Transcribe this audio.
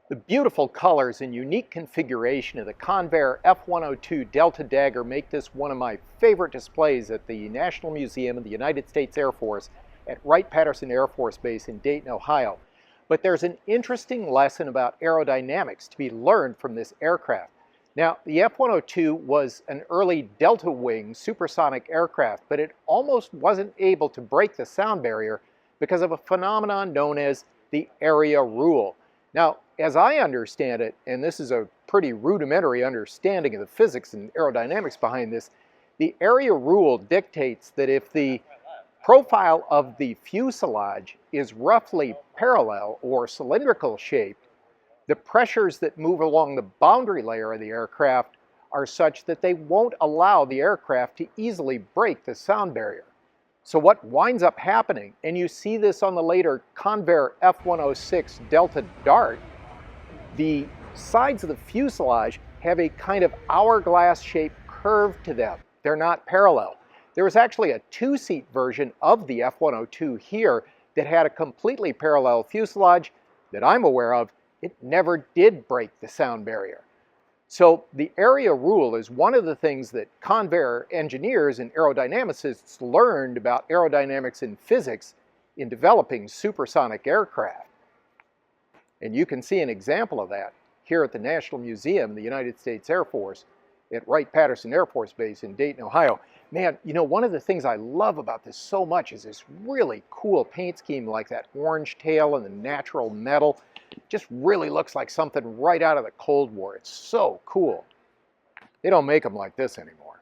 The beautiful colors and unique configuration of the Convair F-102 Delta Dagger make this one of my favorite displays at the National Museum of the United States Air Force at Wright-Patterson Air Force Base in Dayton, Ohio. But there's an interesting lesson about aerodynamics to be learned from this aircraft. Now, the F-102 was an early delta wing supersonic aircraft, but it almost wasn't able to break the sound barrier because of a phenomenon known as the area rule. Now, as I understand it, and this is a pretty rudimentary understanding of the physics and aerodynamics behind this, the area rule dictates that if the profile of the fuselage is roughly parallel or cylindrical shaped, the pressures that move along the boundary layer of the aircraft are such that they won't allow the aircraft to easily break the sound barrier. So what winds up happening, and you see this on the later Convair F-106 Delta Dart, the sides of the fuselage have a kind of hourglass-shaped curve to them. They're not parallel. There was actually a two-seat version of the F-102 here that had a completely parallel fuselage that I'm aware of. It never did break the sound barrier. So the area rule is one of the things that Convair engineers and aerodynamicists learned about aerodynamics and physics in developing supersonic aircraft. And you can see an example of that here at the National Museum of the United States Air Force at Wright-Patterson Air Force Base in Dayton, Ohio. Man, you know, one of the things I love about this so much is this really cool paint scheme, like that orange tail and the natural metal. Just really looks like something right out of the Cold War. It's so cool. They don't make them like this anymore.